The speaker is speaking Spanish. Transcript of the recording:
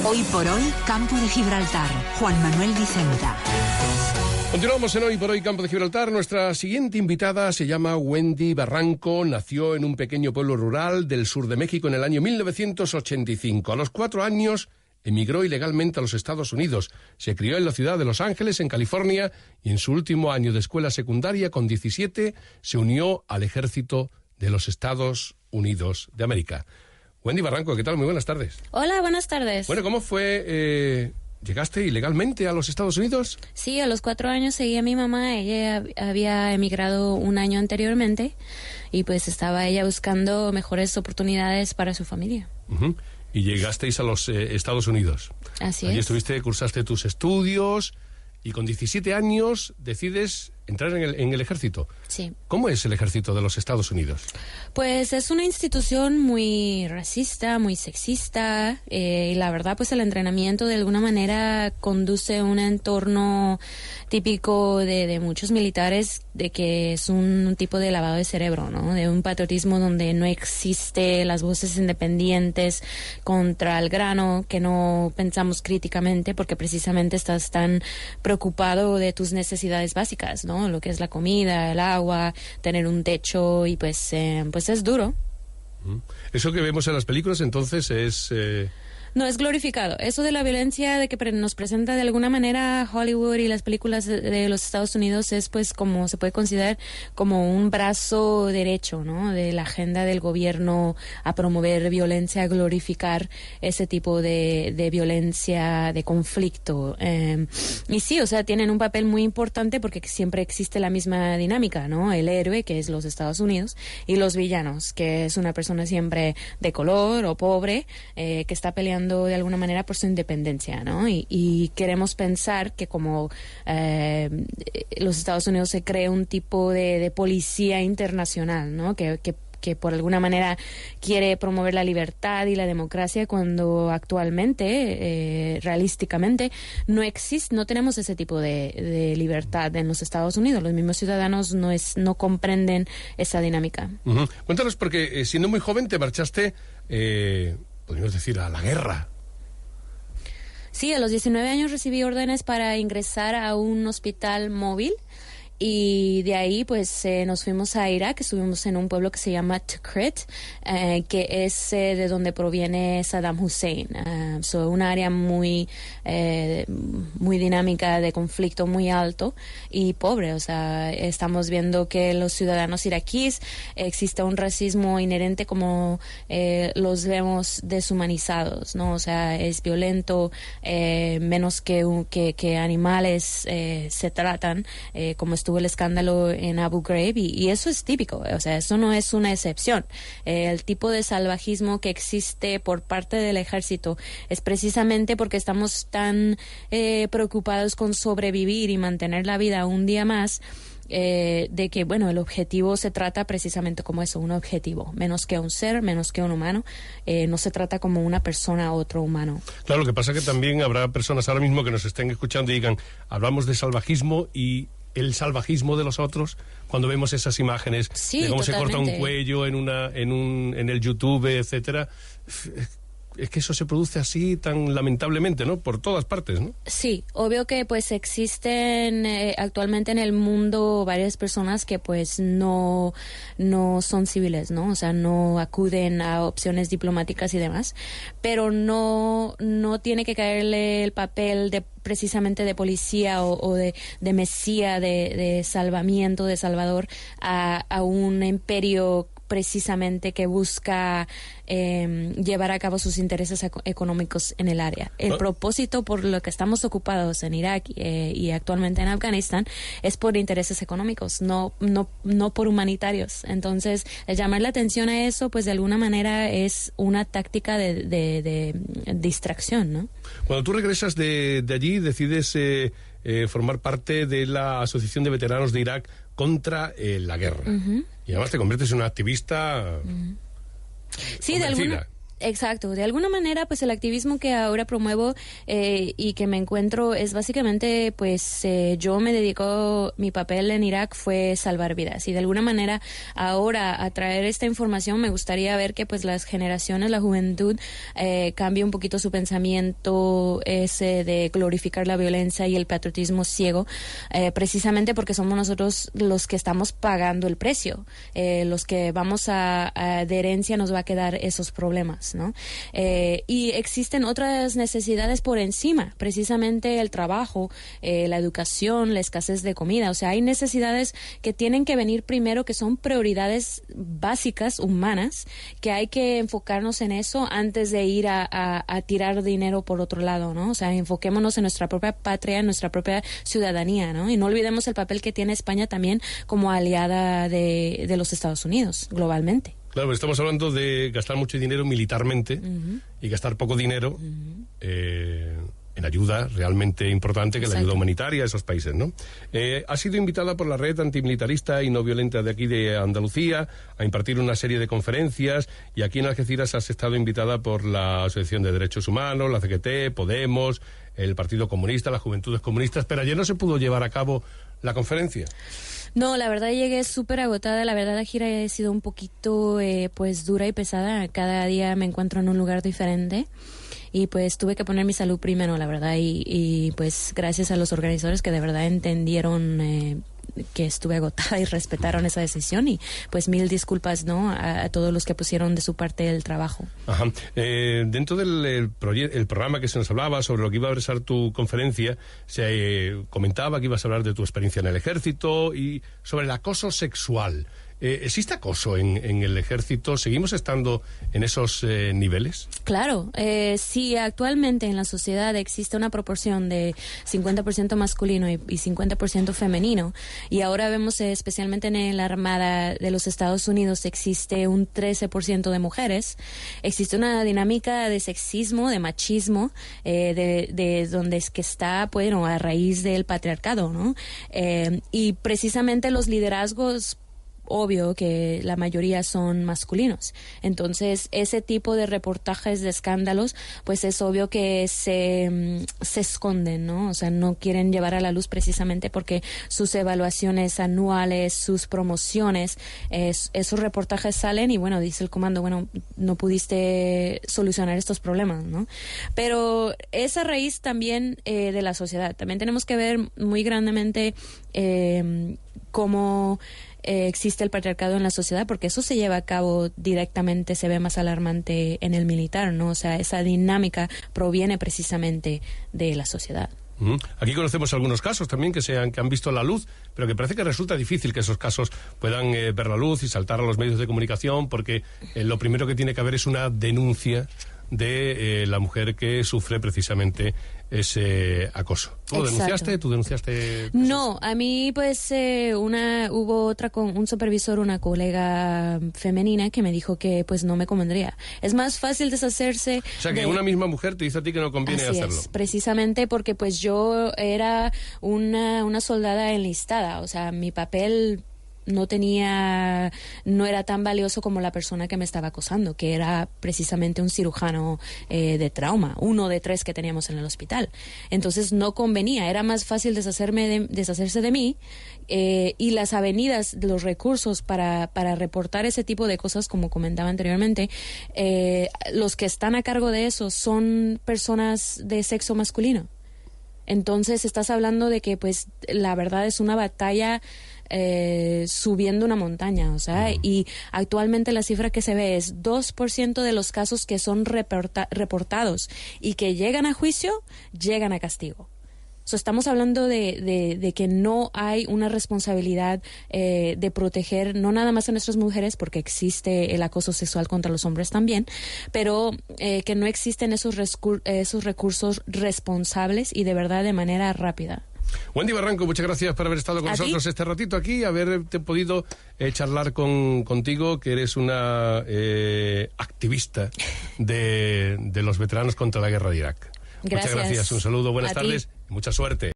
Hoy por hoy, Campo de Gibraltar. Juan Manuel Vicenta. Continuamos en Hoy por Hoy, Campo de Gibraltar. Nuestra siguiente invitada se llama Wendy Barranco. Nació en un pequeño pueblo rural del sur de México en el año 1985. A los 4 años emigró ilegalmente a los Estados Unidos. Se crió en la ciudad de Los Ángeles, en California, y en su último año de escuela secundaria, con 17, se unió al ejército de los Estados Unidos de América. Wendy Barranco, ¿qué tal? Muy buenas tardes. Hola, buenas tardes. Bueno, ¿cómo fue? ¿Llegaste ilegalmente a los Estados Unidos? Sí, a los 4 años seguí a mi mamá. Ella había emigrado un año anteriormente y pues estaba ella buscando mejores oportunidades para su familia. Uh-huh. Y llegasteis a los Estados Unidos. Así Allí es. cursaste tus estudios y con 17 años decides entrar en el ejército. Sí. ¿Cómo es el ejército de los Estados Unidos? Pues es una institución muy racista, muy sexista, y la verdad pues el entrenamiento de alguna manera conduce a un entorno típico de muchos militares, de que es un tipo de lavado de cerebro, ¿no? De un patriotismo donde no existe las voces independientes contra el grano, que no pensamos críticamente porque precisamente estás tan preocupado de tus necesidades básicas, ¿no? Lo que es la comida, el agua, tener un techo, y pues es duro. Eso que vemos en las películas entonces es... No, es glorificado. Eso de la violencia de que nos presenta de alguna manera Hollywood y las películas de los Estados Unidos es pues como se puede considerar como un brazo derecho, ¿no? De la agenda del gobierno a promover violencia, a glorificar ese tipo de violencia, de conflicto. Y sí, o sea, tienen un papel muy importante porque siempre existe la misma dinámica, ¿no? El héroe, que es los Estados Unidos, y los villanos, que es una persona siempre de color o pobre, que está peleando de alguna manera por su independencia, ¿no? Y queremos pensar que como los Estados Unidos se cree un tipo de policía internacional, ¿no? Que por alguna manera quiere promover la libertad y la democracia, cuando actualmente, realísticamente, no tenemos ese tipo de libertad en los Estados Unidos. Los mismos ciudadanos no comprenden esa dinámica. Uh-huh. Cuéntanos, porque siendo muy joven te marchaste... podríamos decir, a la guerra. Sí, a los 19 años recibí órdenes para ingresar a un hospital móvil, y de ahí pues nos fuimos a Irak. Estuvimos en un pueblo que se llama Tikrit, que es de donde proviene Saddam Hussein. Un área muy dinámica, de conflicto muy alto y pobre. O sea, estamos viendo que los ciudadanos iraquíes, existe un racismo inherente, como los vemos deshumanizados, ¿no? O sea, es violento, menos que animales se tratan, como estuvo el escándalo en Abu Ghraib, y eso es típico, o sea, eso no es una excepción. El tipo de salvajismo que existe por parte del ejército es precisamente porque estamos tan preocupados con sobrevivir y mantener la vida un día más, de que, bueno, el objetivo se trata precisamente como eso, un objetivo, menos que un ser, menos que un humano. No se trata como una persona a otro humano. Claro, lo que pasa es que también habrá personas ahora mismo que nos estén escuchando y digan, hablamos de salvajismo y el salvajismo de los otros, cuando vemos esas imágenes, sí, de cómo totalmente. se corta un cuello en el YouTube, etcétera. Es que eso se produce así tan lamentablemente, ¿no? Por todas partes, ¿no? Sí, obvio que pues existen actualmente en el mundo varias personas que pues no son civiles, ¿no? O sea, no acuden a opciones diplomáticas y demás, pero no tiene que caerle el papel de precisamente de policía o de mesía, de salvamiento, de salvador a un imperio precisamente que busca llevar a cabo sus intereses económicos en el área. El propósito por lo que estamos ocupados en Irak y actualmente en Afganistán es por intereses económicos, no por humanitarios. Entonces, el llamar la atención a eso, pues de alguna manera es una táctica de distracción, ¿no? Cuando tú regresas de allí, decides formar parte de la Asociación de Veteranos de Irak contra la guerra. Uh-huh. Y además te conviertes en una activista sí, de alguna Exacto. De alguna manera, pues el activismo que ahora promuevo y que me encuentro es básicamente, pues yo me dedico, mi papel en Irak fue salvar vidas. Y de alguna manera, ahora a traer esta información, me gustaría ver que pues las generaciones, la juventud, cambie un poquito su pensamiento ese de glorificar la violencia y el patriotismo ciego, precisamente porque somos nosotros los que estamos pagando el precio. Los que vamos de herencia nos va a quedar esos problemas, ¿no? Y existen otras necesidades por encima, precisamente el trabajo, la educación, la escasez de comida. O sea, hay necesidades que tienen que venir primero, que son prioridades básicas, humanas, que hay que enfocarnos en eso antes de ir a tirar dinero por otro lado, ¿no? O sea, enfoquémonos en nuestra propia patria, en nuestra propia ciudadanía, ¿no? Y no olvidemos el papel que tiene España también como aliada de los Estados Unidos, globalmente. Claro, estamos hablando de gastar mucho dinero militarmente y gastar poco dinero en ayuda realmente importante, que es la ayuda humanitaria a esos países, ¿no? Has sido invitada por la red antimilitarista y no violenta de aquí de Andalucía a impartir una serie de conferencias, y aquí en Algeciras has estado invitada por la Asociación de Derechos Humanos, la CGT, Podemos, el Partido Comunista, las Juventudes Comunistas, pero ayer no se pudo llevar a cabo la conferencia. No, la verdad llegué súper agotada. La verdad la gira ha sido un poquito pues dura y pesada. Cada día me encuentro en un lugar diferente y pues tuve que poner mi salud primero, la verdad. Y pues gracias a los organizadores que de verdad entendieron que estuve agotada y respetaron esa decisión, y pues mil disculpas, ¿no?, a todos los que pusieron de su parte el trabajo. Ajá. Dentro del el programa que se nos hablaba sobre lo que iba a versar tu conferencia, se comentaba que ibas a hablar de tu experiencia en el ejército y sobre el acoso sexual. ¿Existe acoso en el ejército? ¿Seguimos estando en esos niveles? Claro, sí, actualmente en la sociedad existe una proporción de 50% masculino y 50% femenino, y ahora vemos especialmente en la Armada de los Estados Unidos existe un 13% de mujeres. Existe una dinámica de sexismo, de machismo, de donde es que está, bueno, a raíz del patriarcado, ¿no? Y precisamente los liderazgos, obvio que la mayoría son masculinos. Entonces, ese tipo de reportajes de escándalos, pues es obvio que se esconden, ¿no? O sea, no quieren llevar a la luz precisamente porque sus evaluaciones anuales, sus promociones, esos reportajes salen y, bueno, dice el comando, bueno, no pudiste solucionar estos problemas, ¿no? Pero es a raíz también de la sociedad. También tenemos que ver muy grandemente cómo existe el patriarcado en la sociedad, porque eso se lleva a cabo directamente, se ve más alarmante en el militar, ¿no? O sea, esa dinámica proviene precisamente de la sociedad. Aquí conocemos algunos casos también que han visto la luz, pero que parece que resulta difícil que esos casos puedan ver la luz y saltar a los medios de comunicación, porque lo primero que tiene que haber es una denuncia de la mujer que sufre precisamente ese acoso. ¿Tú denunciaste? ¿Tú denunciaste? No, a mí pues hubo otra con un supervisor, una colega femenina que me dijo que pues no me convendría. Es más fácil deshacerse. O sea, que una misma mujer te dice a ti que no conviene hacerlo. Es, precisamente porque pues yo era una soldada enlistada, o sea, mi papel no era tan valioso como la persona que me estaba acosando, que era precisamente un cirujano de trauma, 1 de 3 que teníamos en el hospital. Entonces no convenía, era más fácil deshacerse de mí, y las avenidas, los recursos para reportar ese tipo de cosas, como comentaba anteriormente, los que están a cargo de eso son personas de sexo masculino. Entonces estás hablando de que pues la verdad es una batalla subiendo una montaña, o sea, y actualmente la cifra que se ve es 2% de los casos que son reportados y que llegan a juicio, llegan a castigo. So, estamos hablando de que no hay una responsabilidad de proteger no nada más a nuestras mujeres, porque existe el acoso sexual contra los hombres también, pero que no existen esos recursos responsables y de verdad de manera rápida. Wendy Barranco, muchas gracias por haber estado con nosotros este ratito aquí, haberte podido charlar contigo, que eres una activista de los veteranos contra la guerra de Irak. Gracias. Muchas gracias, un saludo, buenas tardes y mucha suerte.